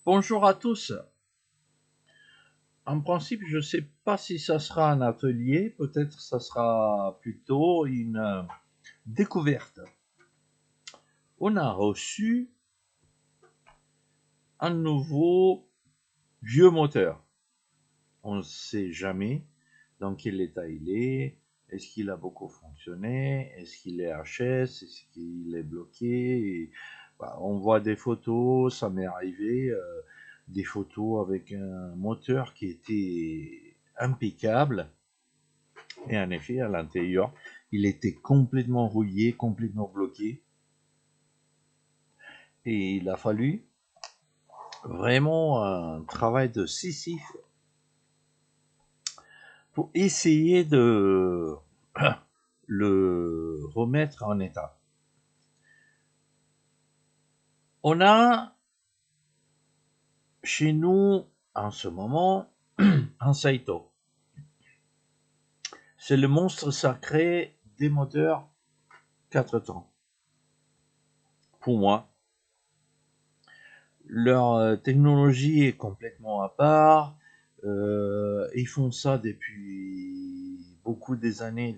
Bonjour à tous. En principe, je ne sais pas si ça sera un atelier, peut-être ça sera plutôt une découverte. On a reçu un nouveau vieux moteur. On ne sait jamais dans quel état il est. Est-ce qu'il a beaucoup fonctionné? Est-ce qu'il est HS? Est-ce qu'il est bloqué? On voit des photos, ça m'est arrivé, des photos avec un moteur qui était impeccable. Et en effet, à l'intérieur, il était complètement rouillé, complètement bloqué. Et il a fallu vraiment un travail de Sisyphe pour essayer de le remettre en état. On a chez nous en ce moment un Saito. C'est le monstre sacré des moteurs 4 temps. Pour moi, leur technologie est complètement à part. Ils font ça depuis beaucoup des années,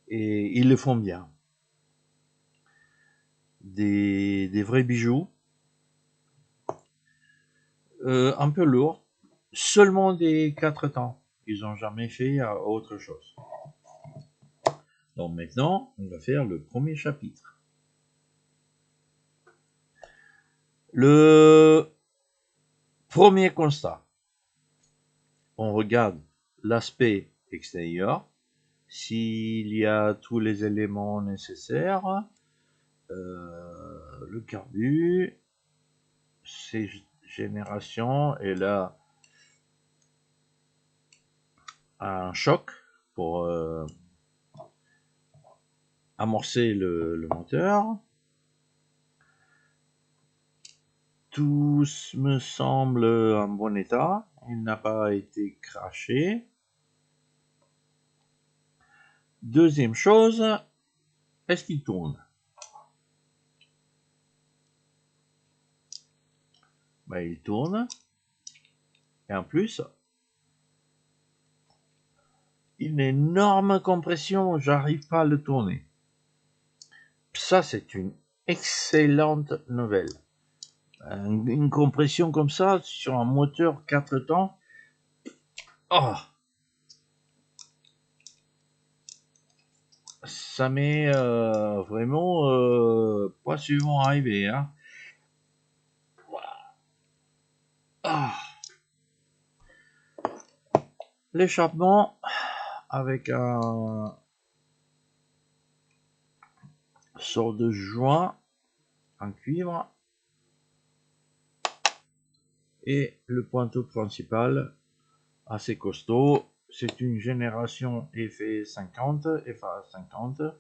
et ils le font bien. Des vrais bijoux, un peu lourds, seulement des 4 temps. Ils n'ont jamais fait autre chose. Donc maintenant, on va faire le premier chapitre. Le premier constat. On regarde l'aspect extérieur. S'il y a tous les éléments nécessaires, le carbu, ces générations, et là un choc pour amorcer le moteur. Tout me semble en bon état, il n'a pas été craché. Deuxième chose, est-ce qu'il tourne? Il tourne, et en plus, une énorme compression, j'arrive pas à le tourner. Ça, c'est une excellente nouvelle. Une compression comme ça sur un moteur 4 temps, oh, ça m'est vraiment pas souvent arrivé, hein. Ah. L'échappement avec un sort de joint en cuivre et le pointeau principal assez costaud. C'est une génération FA50.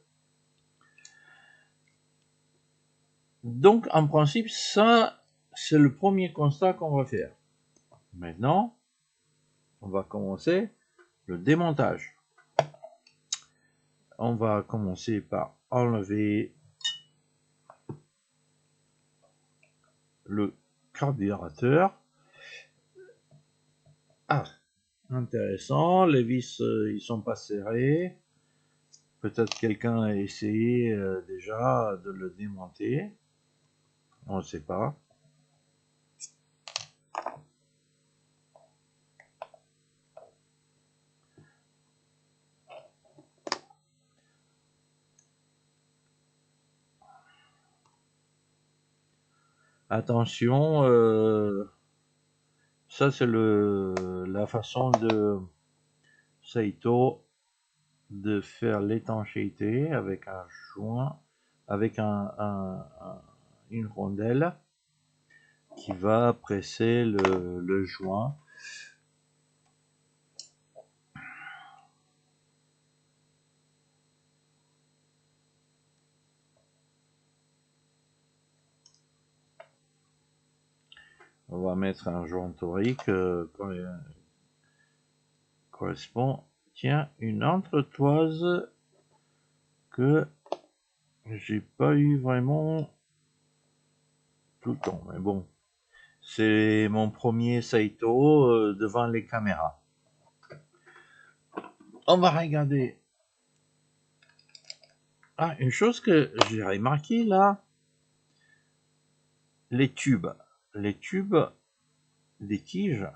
Donc en principe, ça c'est le premier constat qu'on va faire. Maintenant, on va commencer le démontage. On va commencer par enlever le carburateur. Ah, intéressant, les vis ils sont pas serrés. Peut-être quelqu'un a essayé déjà de le démonter. On ne sait pas. Attention, ça c'est la façon de Saito de faire l'étanchéité avec un joint, avec une rondelle qui va presser le joint. On va mettre un joint torique correspond. Tiens, une entretoise que j'ai pas eu vraiment tout le temps. Mais bon, c'est mon premier Saito devant les caméras. On va regarder. Ah, une chose que j'ai remarqué là, les tubes des tiges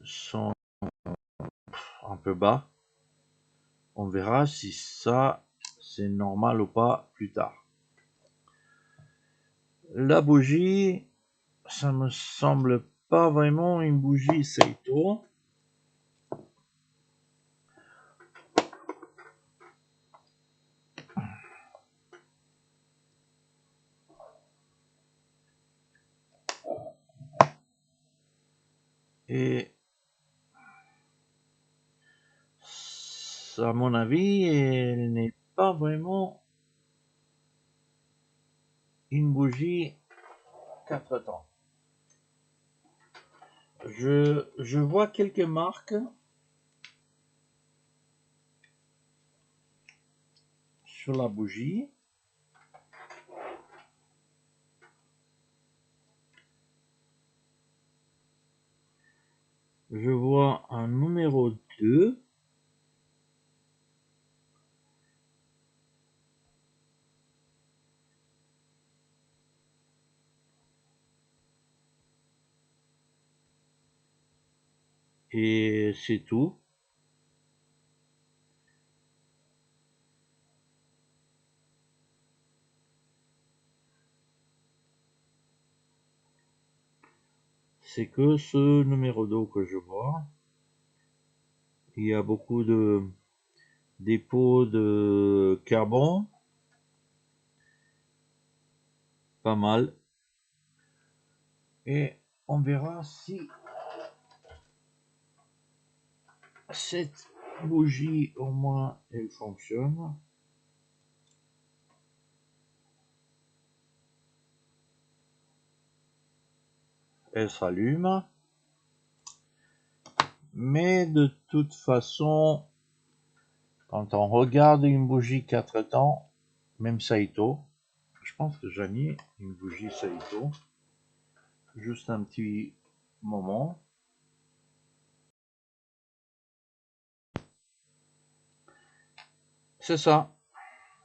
sont un peu bas. On verra si ça c'est normal ou pas plus tard. La bougie, ça me semble pas vraiment une bougie Saito. Et à mon avis, elle n'est pas vraiment une bougie 4 temps. Je vois quelques marques sur la bougie. Je vois un numéro 2. Et c'est tout. C'est que ce numéro 2 que je vois. Il y a beaucoup de dépôts de carbone. Pas mal. Et on verra si cette bougie au moins elle fonctionne. Elle s'allume. Mais de toute façon, quand on regarde une bougie 4 temps, même Saito, je pense que j'ai mis une bougie Saito. Juste un petit moment. C'est ça.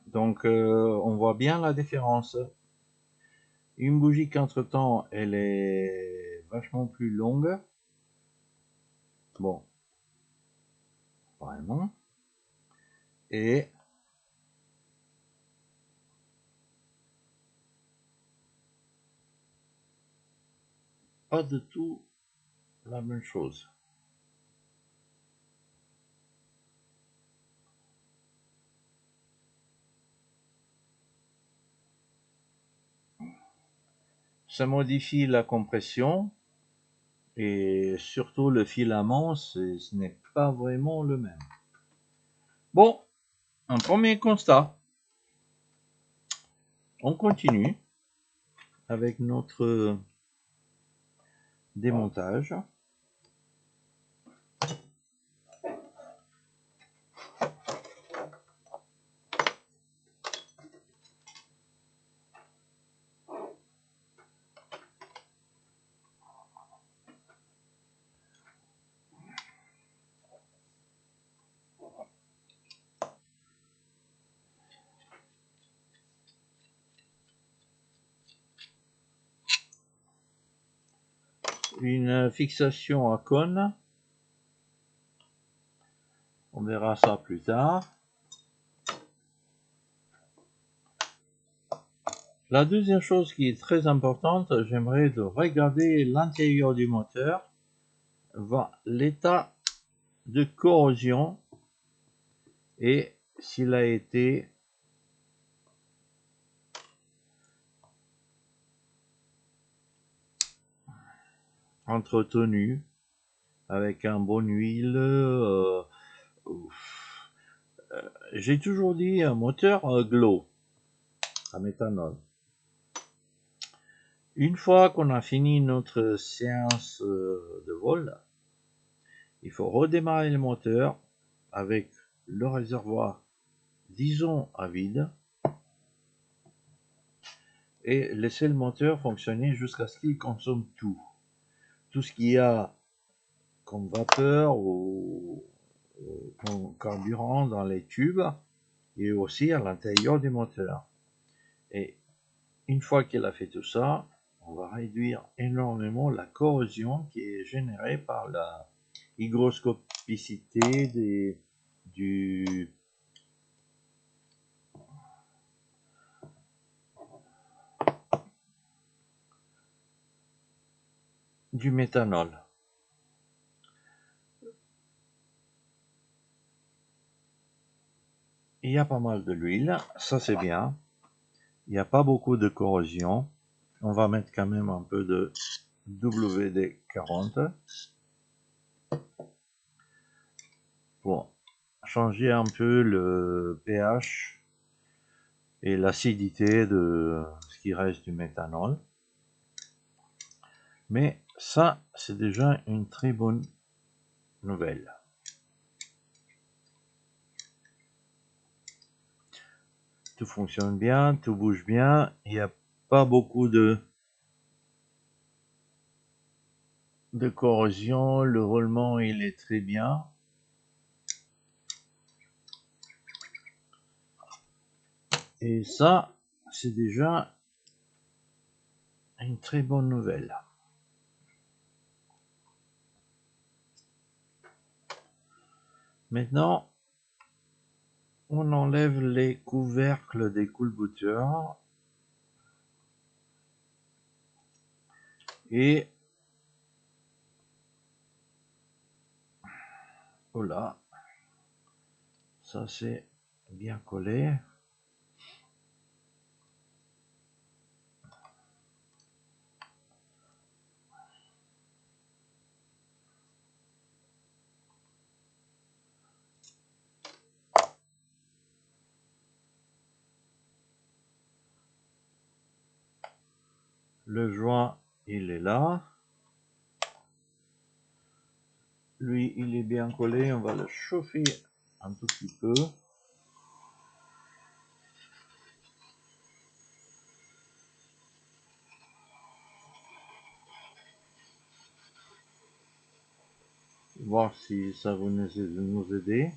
Donc on voit bien la différence. Une bougie 4 temps, elle est vachement plus longue. Bon. Vraiment. Et pas du tout la même chose. Ça modifie la compression et surtout le filament, ce n'est pas vraiment le même. Bon, un premier constat. On continue avec notre démontage. Une fixation à cône. On verra ça plus tard. La deuxième chose qui est très importante, j'aimerais de regarder l'intérieur du moteur, l'état de corrosion et s'il a été entretenu avec un bon huile. J'ai toujours dit un moteur glow à méthanol. Une fois qu'on a fini notre séance de vol, il faut redémarrer le moteur avec le réservoir, disons, à vide. et laisser le moteur fonctionner jusqu'à ce qu'il consomme tout. Tout ce qu'il y a comme vapeur ou comme carburant dans les tubes et aussi à l'intérieur du moteur. Et une fois qu'il a fait tout ça, on va réduire énormément la corrosion qui est générée par la hygroscopicité du méthanol. Il y a pas mal de l'huile, ça c'est bien. Il n'y a pas beaucoup de corrosion. On va mettre quand même un peu de WD-40 pour changer un peu le pH et l'acidité de ce qui reste du méthanol. Mais ça, c'est déjà une très bonne nouvelle. Tout fonctionne bien, tout bouge bien, il n'y a pas beaucoup de corrosion, le roulement il est très bien. Et ça, c'est déjà une très bonne nouvelle. Maintenant, on enlève les couvercles des coulbouteurs et voilà, ça c'est bien collé. Le joint, il est là. Lui, il est bien collé. On va le chauffer un tout petit peu. Voir si ça va nous aider.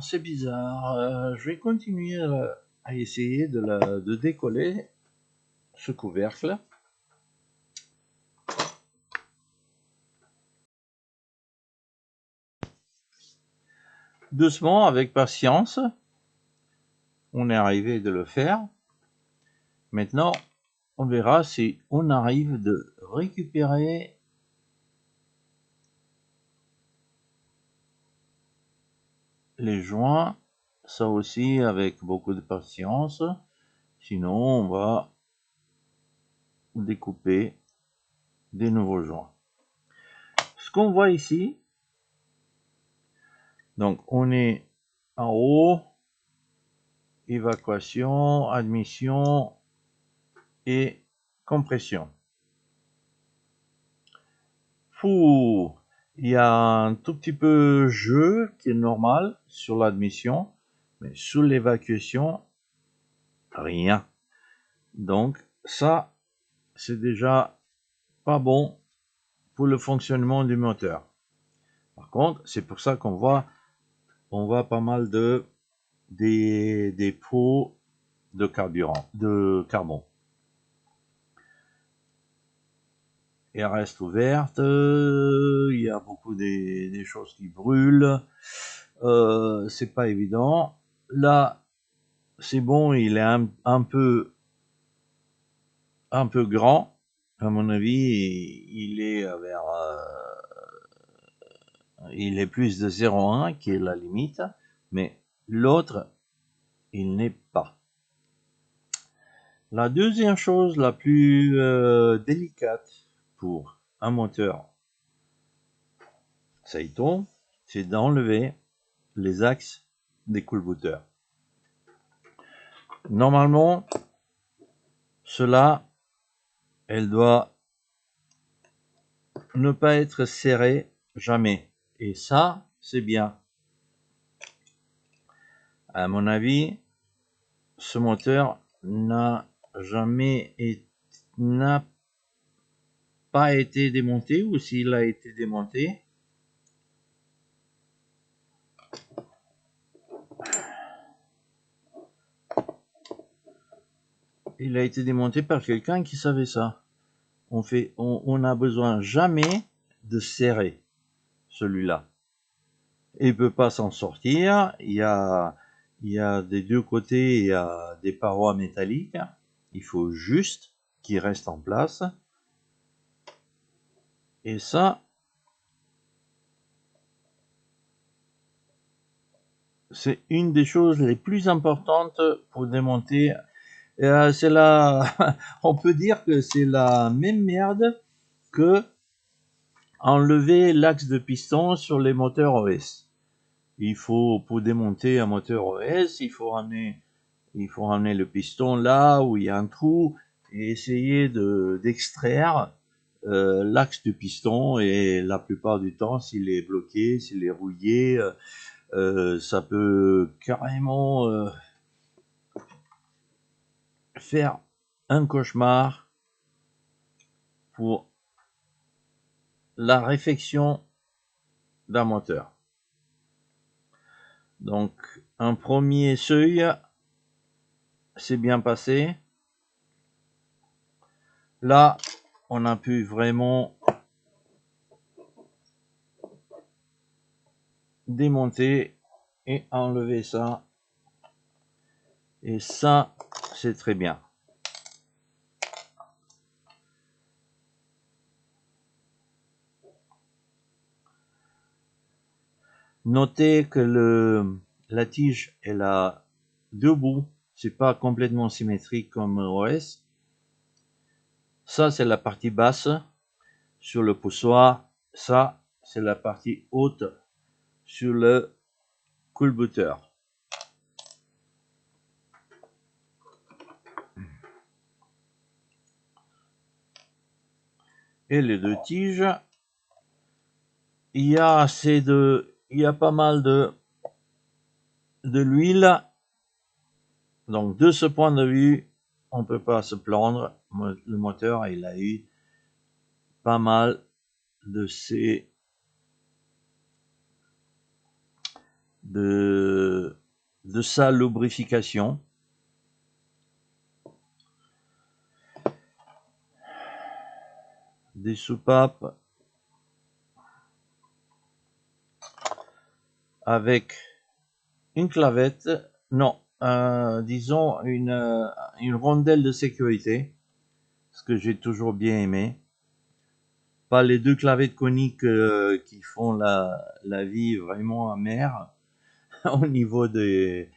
C'est bizarre. Je vais continuer à essayer de décoller ce couvercle. Doucement, avec patience. On est arrivé de le faire. Maintenant, on verra si on arrive de récupérer les joints. Ça aussi avec beaucoup de patience. Sinon, on va découper des nouveaux joints. Ce qu'on voit ici, donc on est en haut, évacuation, admission et compression. Fou, il y a un tout petit peu jeu qui est normal sur l'admission, mais sous l'évacuation, rien. Donc ça, c'est déjà pas bon pour le fonctionnement du moteur. Par contre, c'est pour ça qu'on voit pas mal des pots de carburant, de carbone. Elle reste ouverte, il y a beaucoup des choses qui brûlent, c'est pas évident. Là, c'est bon, il est un peu grand, à mon avis, il est vers, il est plus de 0,1 qui est la limite, mais l'autre, il n'est pas. La deuxième chose la plus délicate pour un moteur Saito, c'est d'enlever les axes des coulbouteurs. Normalement, cela, elle doit ne pas être serrée jamais. Et ça, c'est bien. À mon avis, ce moteur n'a pas été démonté, ou s'il a été démonté, il a été démonté par quelqu'un qui savait ça. On n'a besoin jamais de serrer celui-là. Il ne peut pas s'en sortir. Il y a des deux côtés, il y a des parois métalliques. Il faut juste qu'il reste en place. Et ça, c'est une des choses les plus importantes pour démonter. C'est on peut dire que c'est la même merde que enlever l'axe de piston sur les moteurs OS. Pour démonter un moteur OS, il faut ramener le piston là où il y a un trou et essayer d'extraire l'axe du piston, et la plupart du temps, s'il est bloqué, s'il est rouillé, ça peut carrément faire un cauchemar pour la réfection d'un moteur. Donc, un premier seuil s'est bien passé. Là, on a pu vraiment démonter et enlever ça. Et ça, c'est très bien. Notez que la tige, elle a deux bouts. C'est pas complètement symétrique comme OS. Ça, c'est la partie basse sur le poussoir. Ça, c'est la partie haute sur le coolbooter. Et les deux tiges, il y a pas mal de l'huile. Donc, de ce point de vue, on ne peut pas se plaindre. Le moteur, il a eu pas mal de sa lubrification. Des soupapes avec une clavette, non, disons une rondelle de sécurité, ce que j'ai toujours bien aimé. Pas les deux clavettes coniques qui font la vie vraiment amère au niveau des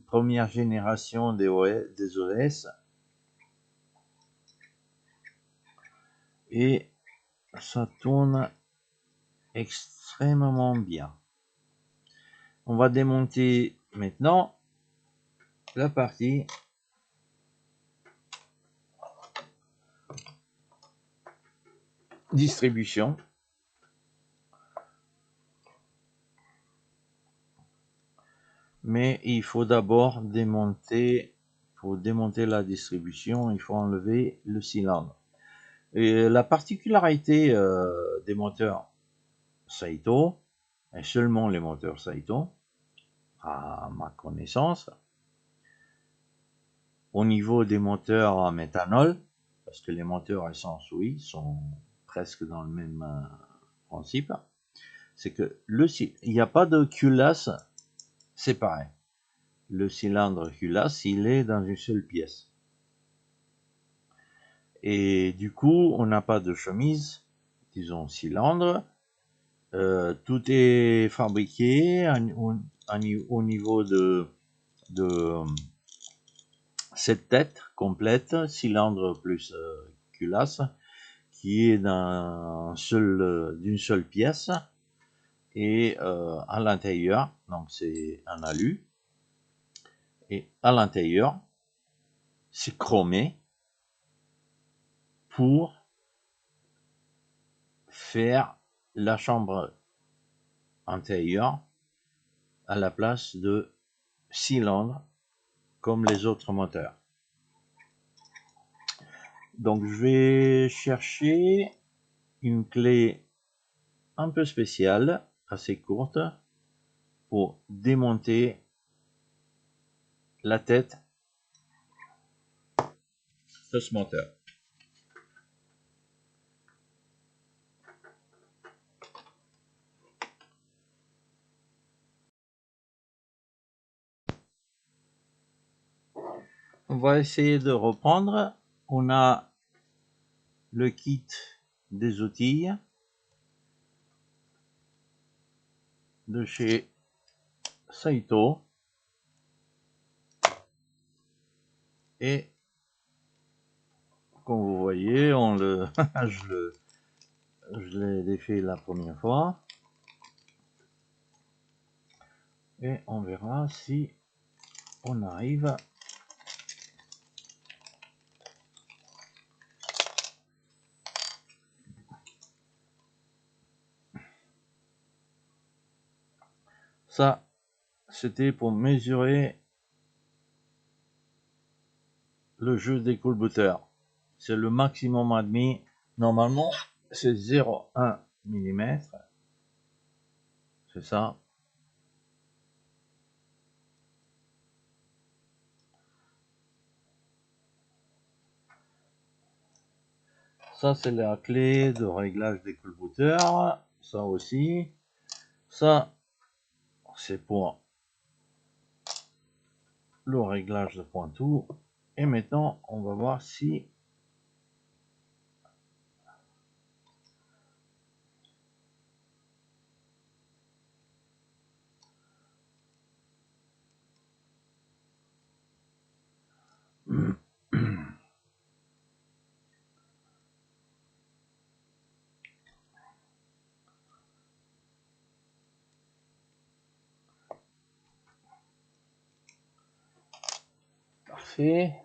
premières générations des OS. Et ça tourne extrêmement bien. On va démonter maintenant la partie distribution. Mais il faut d'abord démonter, pour démonter la distribution, il faut enlever le cylindre. Et la particularité des moteurs Saito, et seulement les moteurs Saito, à ma connaissance, au niveau des moteurs en méthanol, parce que les moteurs essence, oui, sont presque dans le même principe, c'est que il n'y a pas de culasse séparée. Le cylindre culasse, il est dans une seule pièce. Et du coup, on n'a pas de chemise, disons cylindre. Tout est fabriqué au niveau de cette tête complète, cylindre plus culasse, qui est d'une seule pièce. Et à l'intérieur, donc c'est un alu, et à l'intérieur, c'est chromé pour faire la chambre intérieure à la place de cylindre comme les autres moteurs. Donc je vais chercher une clé un peu spéciale, assez courte, pour démonter la tête de ce moteur. On va essayer de reprendre. On a le kit des outils de chez Saito et comme vous voyez, je l'ai défait la première fois et on verra si on arrive ça. C'était pour mesurer le jeu des culbuteurs. C'est le maximum admis. Normalement, c'est 0,1 mm. C'est ça. Ça, c'est la clé de réglage des culbuteurs. Ça aussi. Ça, c'est pour le réglage de pointou. Et maintenant, on va voir si parfait.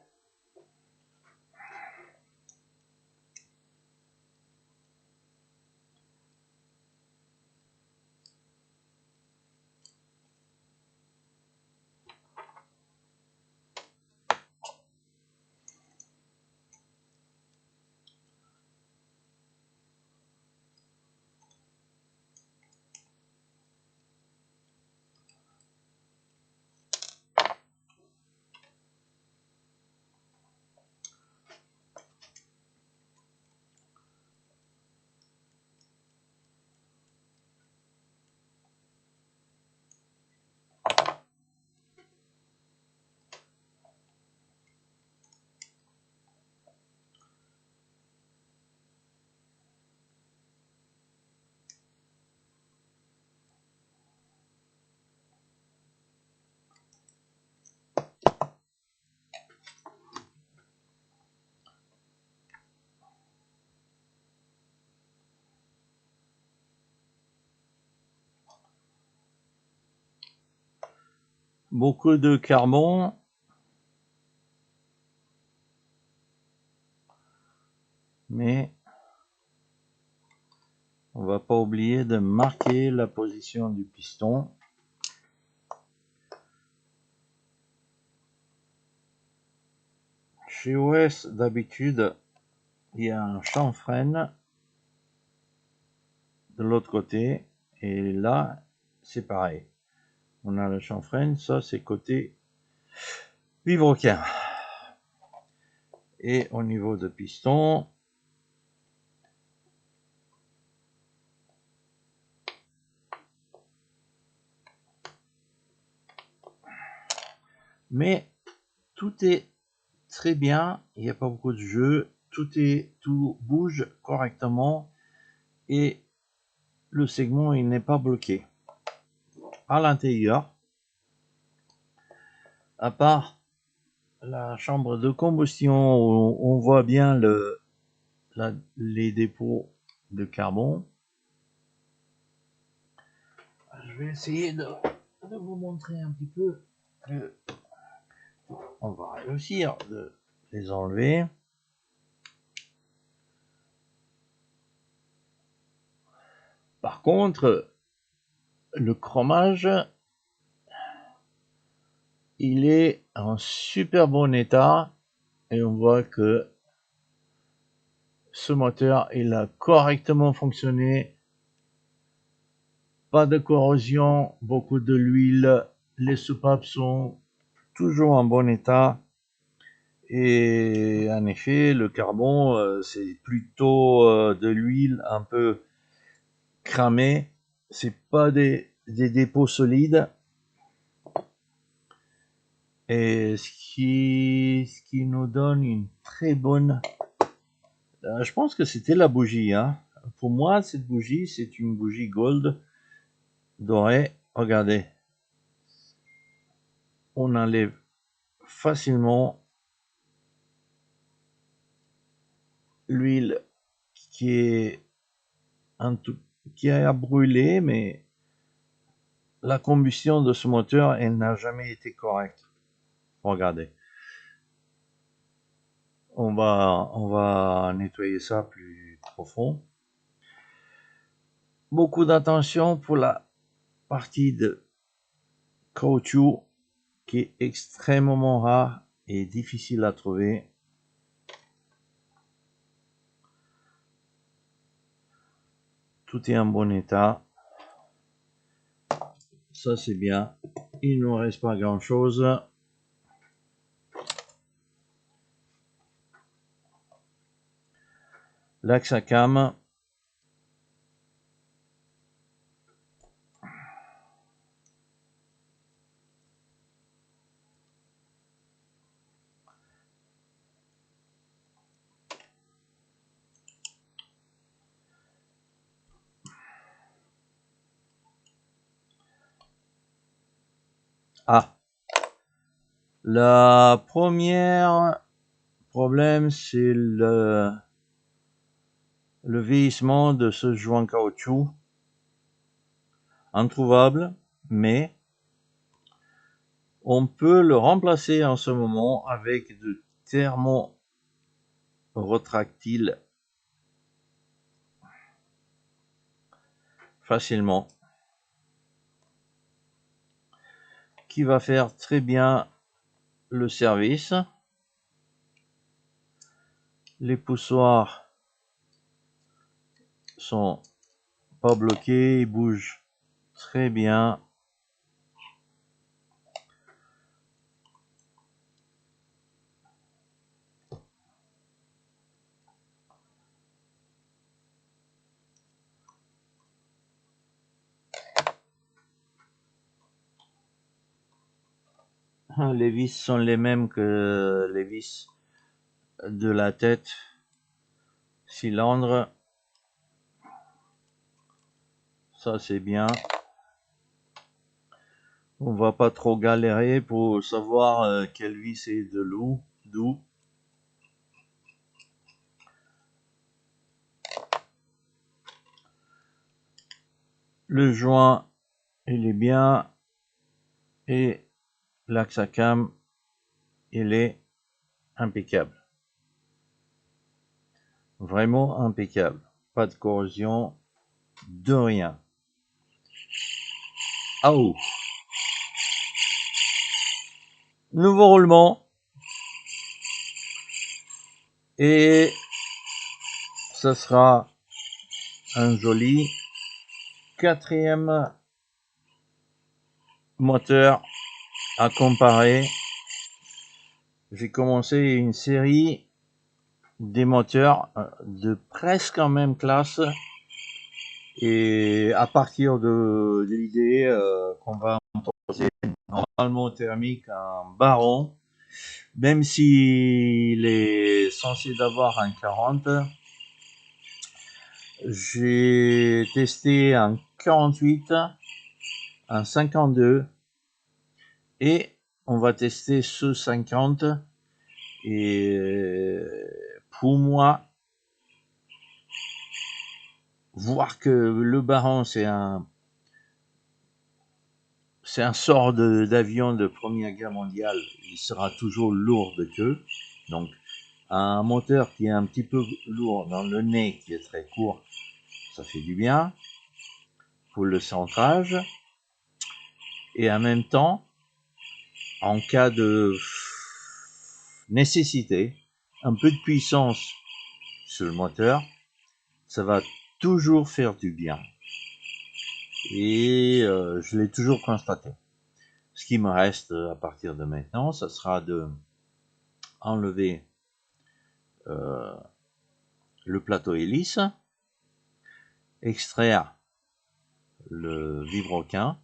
Beaucoup de carbone. Mais on va pas oublier de marquer la position du piston. Chez OS, d'habitude, il y a un chanfreine de l'autre côté, et là, c'est pareil. On a le chanfreine, ça c'est côté vibroquin. Et au niveau de piston, mais tout est très bien, il n'y a pas beaucoup de jeu, tout bouge correctement et le segment il n'est pas bloqué. À l'intérieur, à part la chambre de combustion où on voit bien les dépôts de carbone, je vais essayer de vous montrer un petit peu que on va réussir de les enlever. Par contre, le chromage, il est en super bon état et on voit que ce moteur, il a correctement fonctionné. Pas de corrosion, beaucoup de l'huile, les soupapes sont toujours en bon état. Et en effet, le carbone, c'est plutôt de l'huile un peu cramée. C'est pas des dépôts solides. Et ce qui nous donne une très bonne... je pense que c'était la bougie. Hein. Pour moi, cette bougie, c'est une bougie gold dorée. Regardez. On enlève facilement l'huile qui a brûlé, mais la combustion de ce moteur, elle n'a jamais été correcte. Regardez. On va nettoyer ça plus profond. Beaucoup d'attention pour la partie de caoutchouc qui est extrêmement rare et difficile à trouver. Tout est en bon état. Ça c'est bien. Il ne nous reste pas grand chose. L'axe à cam. Ah, la première problème, c'est le vieillissement de ce joint caoutchouc. Introuvable, mais on peut le remplacer en ce moment avec de thermo-retractiles facilement, qui va faire très bien le service. Les poussoirs sont pas bloqués, ils bougent très bien. Les vis sont les mêmes que les vis de la tête cylindre. Ça c'est bien. On va pas trop galérer pour savoir quelle vis est de d'où. Le joint, il est bien. Et l'axe à cam, il est impeccable. Vraiment impeccable. Pas de corrosion, de rien. Ah oh. Nouveau roulement. Et ça sera un joli 4e moteur à comparer. J'ai commencé une série des moteurs de presque en même classe, et à partir de l'idée qu'on va proposer normalement thermique un Baron, même s'il est censé d'avoir un 40, j'ai testé un 48, un 52, et on va tester ce 50, et pour moi, voir que le Baron c'est un sort d'avion de Première Guerre mondiale, il sera toujours lourd de queue, donc un moteur qui est un petit peu lourd dans le nez, qui est très court, ça fait du bien pour le centrage, et en même temps, en cas de nécessité, un peu de puissance sur le moteur, ça va toujours faire du bien. Et je l'ai toujours constaté. Ce qui me reste à partir de maintenant, ça sera de enlever le plateau hélice, extraire le vilebrequin.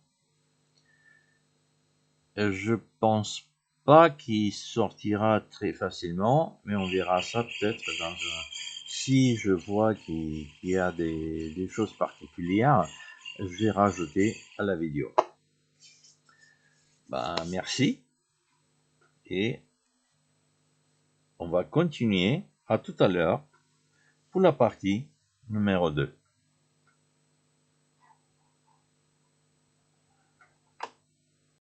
Je pense pas qu'il sortira très facilement, mais on verra ça peut-être si je vois qu'il y a des choses particulières, je vais rajouter à la vidéo. Merci, et on va continuer à tout à l'heure pour la partie numéro 2.